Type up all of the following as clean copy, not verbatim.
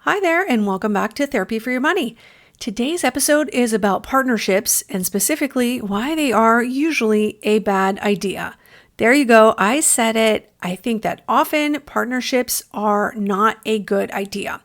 Hi there, and welcome back to Therapy for Your Money. Today's episode is about partnerships and specifically why they are usually a bad idea. There you go. I said it. I think that often partnerships are not a good idea.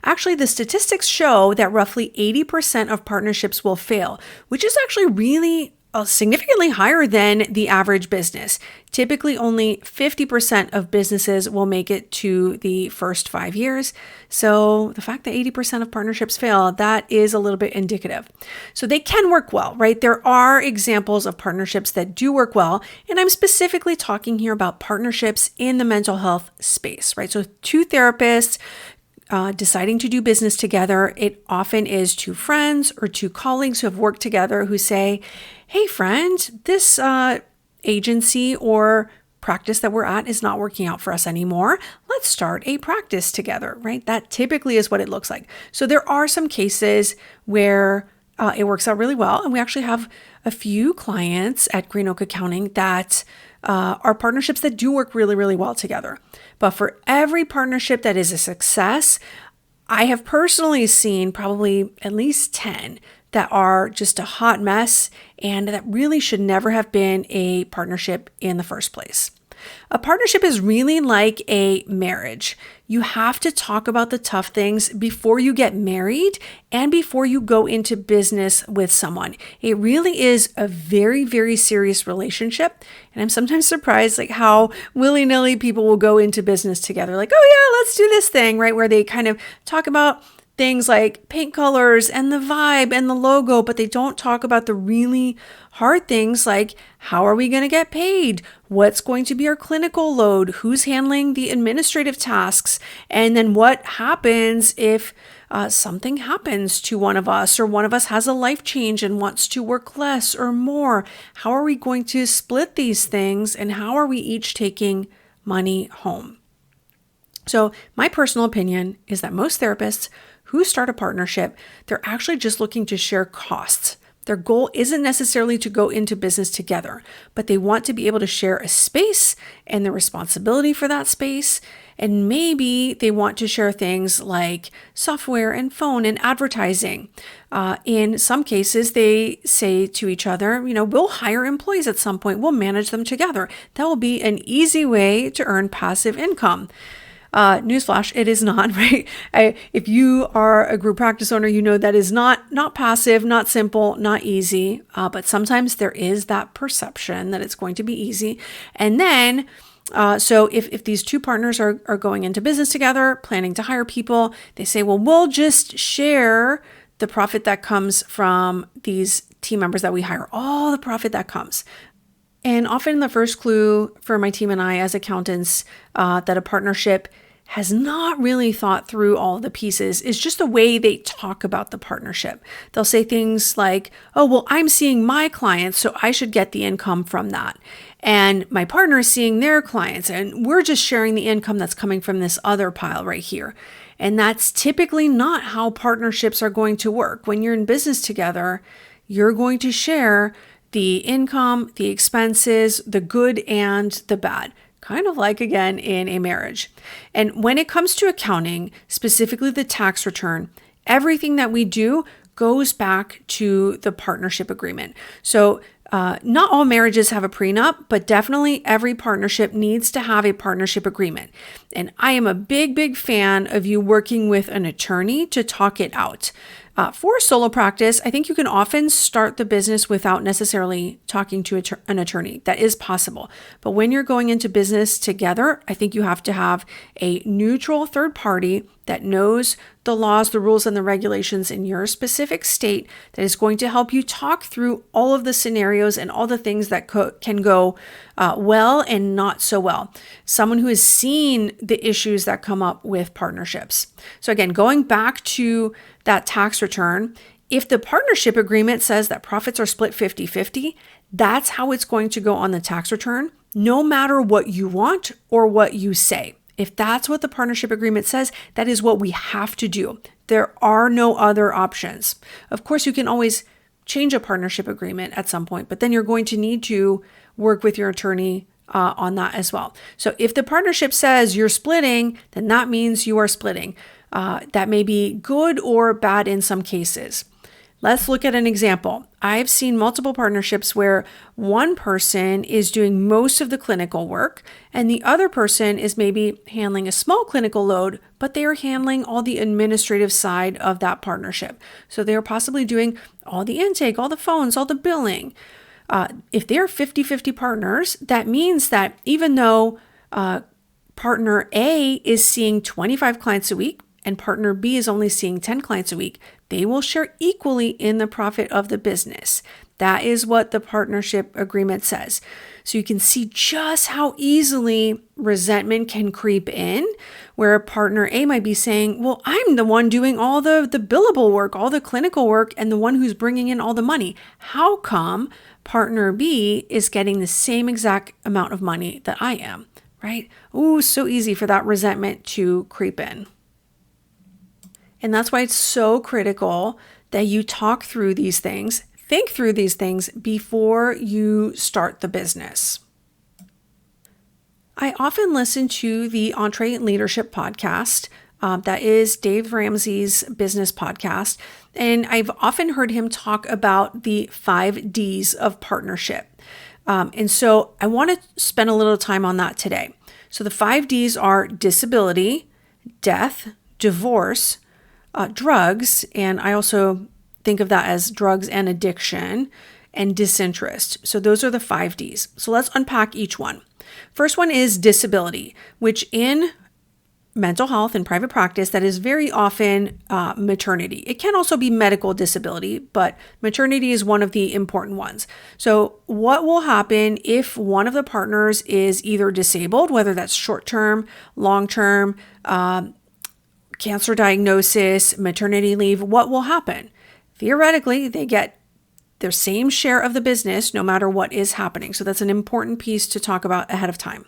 Actually, the statistics show that roughly 80% of partnerships will fail, which is actually really significantly higher than the average business. Typically, only 50% of businesses will make it to the first 5 years. So the fact that 80% of partnerships fail, that is a little bit indicative. So they can work well, right? There are examples of partnerships that do work well. And I'm specifically talking here about partnerships in the mental health space, right? So two therapists deciding to do business together, it often is two friends or two colleagues who have worked together who say, hey, friend, this agency or practice that we're at is not working out for us anymore. Let's start a practice together, right? That typically is what it looks like. So there are some cases where it works out really well. And we actually have a few clients at Green Oak Accounting that are partnerships that do work really, really well together. But for every partnership that is a success, I have personally seen probably at least 10 that are just a hot mess and that really should never have been a partnership in the first place. A partnership is really like a marriage. You have to talk about the tough things before you get married and before you go into business with someone. It really is a very, very serious relationship. And I'm sometimes surprised like how willy-nilly people will go into business together. Like, oh yeah, let's do this thing, right? Where they kind of talk about things like paint colors and the vibe and the logo, but they don't talk about the really hard things like how are we going to get paid? What's going to be our clinical load? Who's handling the administrative tasks? And then what happens if something happens to one of us or one of us has a life change and wants to work less or more? How are we going to split these things and how are we each taking money home? So my personal opinion is that most therapists who start a partnership, they're actually just looking to share costs. Their goal isn't necessarily to go into business together, but they want to be able to share a space and the responsibility for that space. And maybe they want to share things like software and phone and advertising. In some cases, they say to each other, we'll hire employees at some point. We'll manage them together. That will be an easy way to earn passive income. Newsflash, it is not, right? If you are a group practice owner, you know that is not passive, not simple, not easy. But sometimes there is that perception that it's going to be easy. And then, so if these two partners are going into business together, planning to hire people, they say, well, we'll just share the profit that comes from these team members that we hire, all the profit that comes. And often the first clue for my team and I as accountants that a partnership has not really thought through all the pieces is just the way they talk about the partnership. They'll say things like, oh, well, I'm seeing my clients, so I should get the income from that. And my partner is seeing their clients, and we're just sharing the income that's coming from this other pile right here. And that's typically not how partnerships are going to work. When you're in business together, you're going to share the income, the expenses, the good and the bad, kind of like, again, in a marriage. And when it comes to accounting, specifically the tax return, everything that we do goes back to the partnership agreement. So not all marriages have a prenup, but definitely every partnership needs to have a partnership agreement. And I am a big, big fan of you working with an attorney to talk it out. For a solo practice, I think you can often start the business without necessarily talking to an attorney. That is possible. But when you're going into business together, I think you have to have a neutral third party that knows the laws, the rules, and the regulations in your specific state that is going to help you talk through all of the scenarios and all the things that can go well and not so well. Someone who has seen the issues that come up with partnerships. So again, going back to that tax return, if the partnership agreement says that profits are split 50-50, that's how it's going to go on the tax return, no matter what you want or what you say. If that's what the partnership agreement says, that is what we have to do. There are no other options. Of course, you can always change a partnership agreement at some point, but then you're going to need to work with your attorney on that as well. So if the partnership says you're splitting, then that means you are splitting. that may be good or bad in some cases. Let's look at an example. I've seen multiple partnerships where one person is doing most of the clinical work and the other person is maybe handling a small clinical load, but they are handling all the administrative side of that partnership. So they are possibly doing all the intake, all the phones, all the billing. If they're 50-50 partners, that means that even though partner A is seeing 25 clients a week and partner B is only seeing 10 clients a week, they will share equally in the profit of the business. That is what the partnership agreement says. So you can see just how easily resentment can creep in, where partner A might be saying, well, I'm the one doing all the billable work, all the clinical work, and the one who's bringing in all the money. How come partner B is getting the same exact amount of money that I am, right? Ooh, so easy for that resentment to creep in. And that's why it's so critical that you talk through these things, think through these things before you start the business. I often listen to the EntreLeadership podcast. That is Dave Ramsey's business podcast. And I've often heard him talk about the 5 Ds of partnership. And so I want to spend a little time on that today. So the 5 Ds are disability, death, divorce, drugs, and I also think of that as drugs and addiction, and disinterest. So those are the 5 Ds. So let's unpack each one. First one is disability, which in mental health and private practice, that is very often maternity. It can also be medical disability, but maternity is one of the important ones. So what will happen if one of the partners is either disabled, whether that's short-term, long-term, cancer diagnosis, maternity leave, what will happen? Theoretically, they get their same share of the business no matter what is happening. So that's an important piece to talk about ahead of time.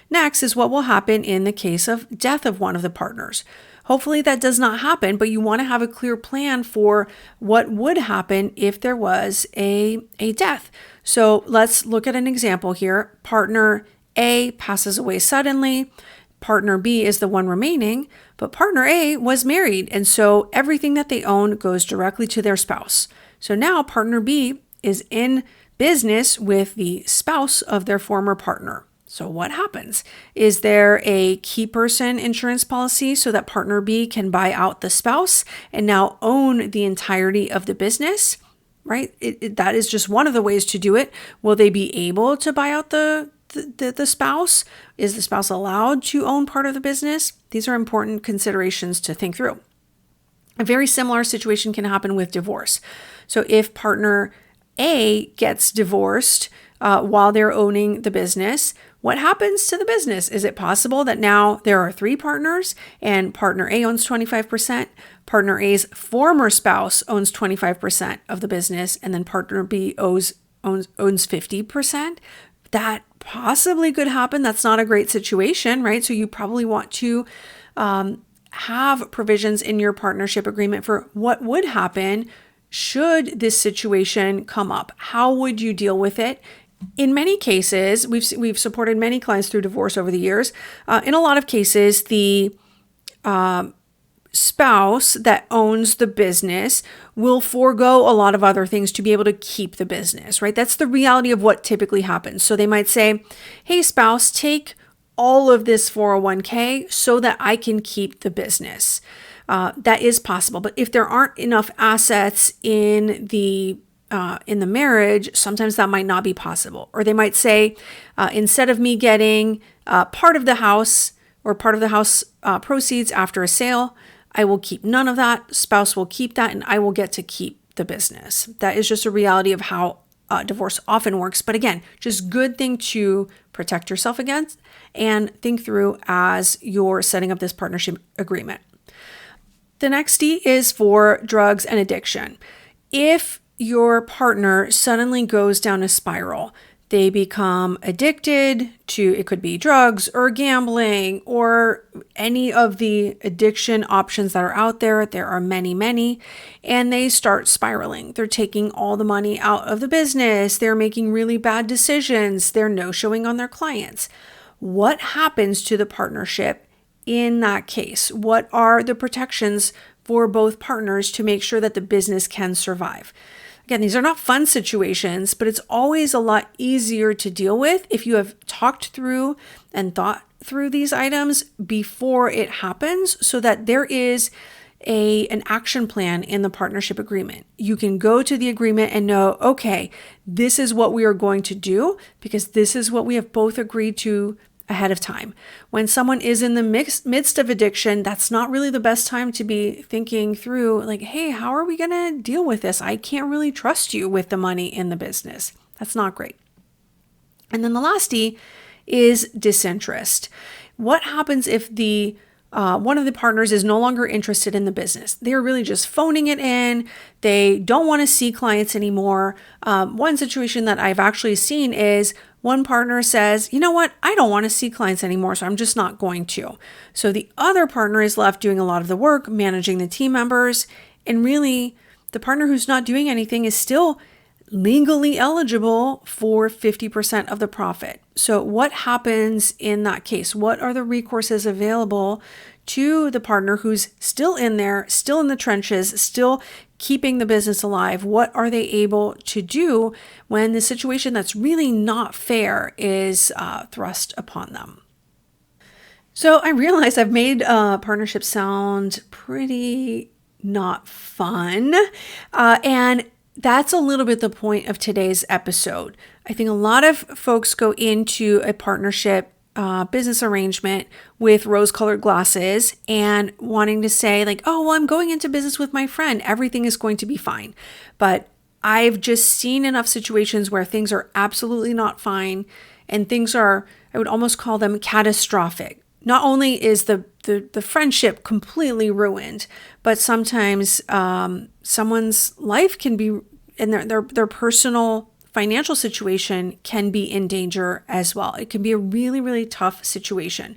Next is what will happen in the case of death of one of the partners. Hopefully that does not happen, but you want to have a clear plan for what would happen if there was a death. So let's look at an example here. Partner A passes away suddenly. Partner B is the one remaining, but partner A was married, and so everything that they own goes directly to their spouse. So now partner B is in business with the spouse of their former partner. So what happens? Is there a key person insurance policy so that partner B can buy out the spouse and now own the entirety of the business? Right? That is just one of the ways to do it. Will they be able to buy out the spouse? Is the spouse allowed to own part of the business? These are important considerations to think through. A very similar situation can happen with divorce. So if partner A gets divorced while they're owning the business, what happens to the business? Is it possible that now there are 3 partners and partner A owns 25%, partner A's former spouse owns 25% of the business, and then partner B owns 50%? That possibly could happen. That's not a great situation, right? So you probably want to have provisions in your partnership agreement for what would happen should this situation come up. How would you deal with it? In many cases, we've supported many clients through divorce over the years. In a lot of cases, the spouse that owns the business will forego a lot of other things to be able to keep the business, right? That's the reality of what typically happens. So they might say, hey, spouse, take all of this 401k so that I can keep the business. That is possible. But if there aren't enough assets in the marriage, sometimes that might not be possible. Or they might say, instead of me getting part of the house or part of the house proceeds after a sale, I will keep none of that. Spouse will keep that, and I will get to keep the business. That is just a reality of how divorce often works. But again, just good thing to protect yourself against and think through as you're setting up this partnership agreement. The next D is for drugs and addiction. If your partner suddenly goes down a spiral, they become addicted to, it could be drugs or gambling or any of the addiction options that are out there. There are many, many, and they start spiraling. They're taking all the money out of the business. They're making really bad decisions. They're no-showing on their clients. What happens to the partnership in that case? What are the protections for both partners to make sure that the business can survive? Again, these are not fun situations, but it's always a lot easier to deal with if you have talked through and thought through these items before it happens, so that there is an action plan in the partnership agreement. You can go to the agreement and know, okay, this is what we are going to do because this is what we have both agreed to ahead of time. When someone is in the midst of addiction, that's not really the best time to be thinking through like, hey, how are we going to deal with this? I can't really trust you with the money in the business. That's not great. And then the last D is disinterest. What happens if one of the partners is no longer interested in the business? They're really just phoning it in. They don't want to see clients anymore. One situation that I've actually seen is one partner says, you know what, I don't want to see clients anymore, so I'm just not going to. So the other partner is left doing a lot of the work, managing the team members, and really the partner who's not doing anything is still legally eligible for 50% of the profit. So what happens in that case? What are the recourses available to the partner who's still in there, still in the trenches, still keeping the business alive? What are they able to do when the situation that's really not fair is thrust upon them? So I realize I've made partnerships sound pretty not fun. And that's a little bit the point of today's episode. I think a lot of folks go into a partnership business arrangement with rose-colored glasses and wanting to say like, oh, well, I'm going into business with my friend. Everything is going to be fine. But I've just seen enough situations where things are absolutely not fine and things are, I would almost call them catastrophic. Not only is the friendship completely ruined, but sometimes someone's life can be, and their personal financial situation can be in danger as well. It can be a really, really tough situation.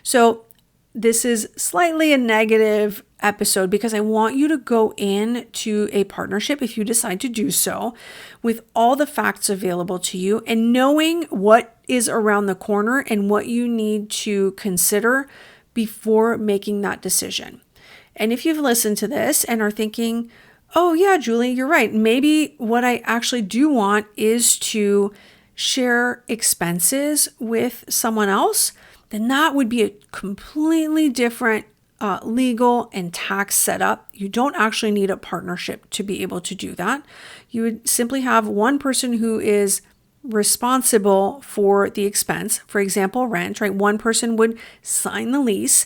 So this is slightly a negative episode because I want you to go into a partnership, if you decide to do so, with all the facts available to you and knowing what is around the corner and what you need to consider before making that decision. And if you've listened to this and are thinking, oh yeah, Julie, you're right. Maybe what I actually do want is to share expenses with someone else, then that would be a completely different legal and tax setup. You don't actually need a partnership to be able to do that. You would simply have one person who is responsible for the expense. For example, rent, right? One person would sign the lease.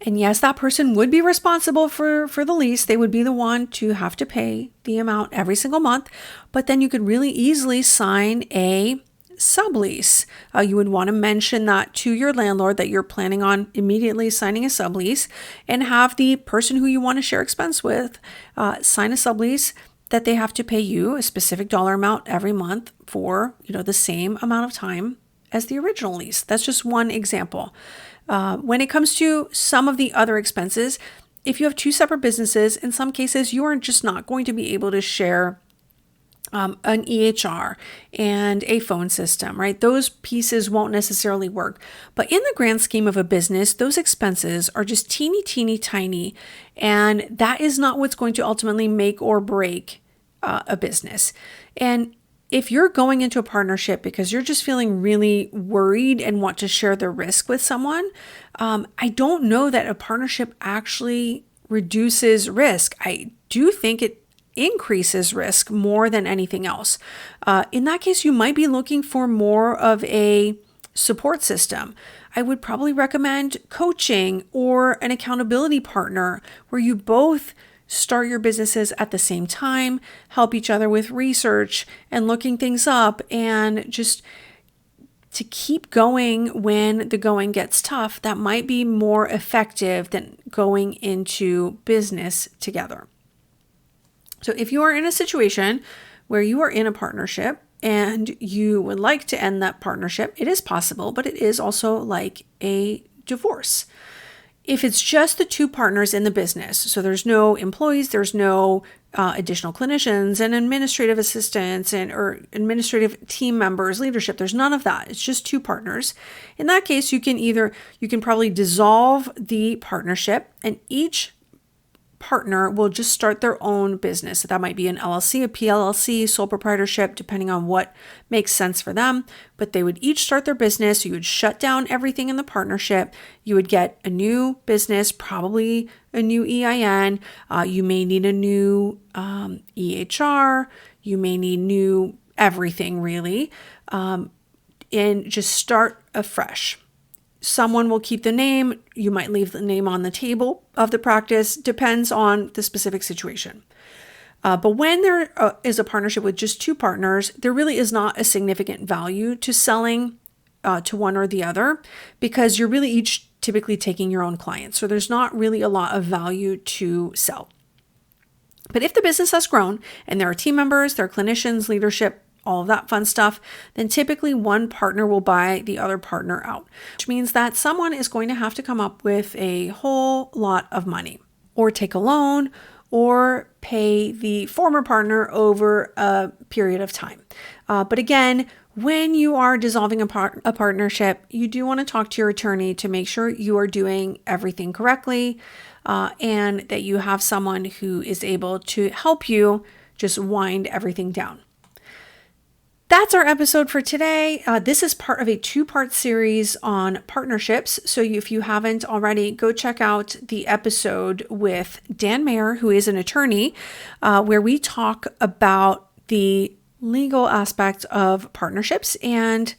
And yes, that person would be responsible for the lease. They would be the one to have to pay the amount every single month. But then you could really easily sign a sublease. You would want to mention that to your landlord that you're planning on immediately signing a sublease and have the person who you want to share expense with sign a sublease that they have to pay you a specific dollar amount every month for, the same amount of time as the original lease. That's just one example. When it comes to some of the other expenses, if you have two separate businesses, in some cases, you are just not going to be able to share an EHR and a phone system, right? Those pieces won't necessarily work. But in the grand scheme of a business, those expenses are just teeny, teeny, tiny. And that is not what's going to ultimately make or break a business. And if you're going into a partnership because you're just feeling really worried and want to share the risk with someone, I don't know that a partnership actually reduces risk. I do think it increases risk more than anything else. In that case, you might be looking for more of a support system. I would probably recommend coaching or an accountability partner where you both start your businesses at the same time, help each other with research and looking things up, and just to keep going when the going gets tough. That might be more effective than going into business together. So if you are in a situation where you are in a partnership and you would like to end that partnership, it is possible, but it is also like a divorce. If it's just the two partners in the business, so there's no employees, there's no additional clinicians and administrative assistants or administrative team members, leadership, there's none of that. It's just two partners. In that case, you can probably dissolve the partnership, and each partner will just start their own business. So that might be an LLC, a PLLC, sole proprietorship, depending on what makes sense for them. But they would each start their business. You would shut down everything in the partnership. You would get a new business, probably a new EIN. You may need a new EHR. You may need new everything, really, and just start afresh. Someone will keep the name. You might leave the name on the table of the practice. Depends on the specific situation. But when there is a partnership with just two partners, there really is not a significant value to selling to one or the other, because you're really each typically taking your own clients. So there's not really a lot of value to sell. But if the business has grown and there are team members, there are clinicians, leadership, all of that fun stuff, then typically one partner will buy the other partner out, which means that someone is going to have to come up with a whole lot of money, or take a loan, or pay the former partner over a period of time. But again, when you are dissolving a partnership, you do want to talk to your attorney to make sure you are doing everything correctly, and that you have someone who is able to help you just wind everything down. That's our episode for today. This is part of a two-part series on partnerships. So if you haven't already, go check out the episode with Dan Mayer, who is an attorney, where we talk about the legal aspects of partnerships and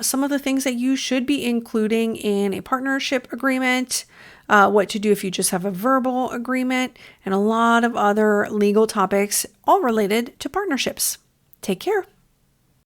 some of the things that you should be including in a partnership agreement, what to do if you just have a verbal agreement, and a lot of other legal topics, all related to partnerships. Take care.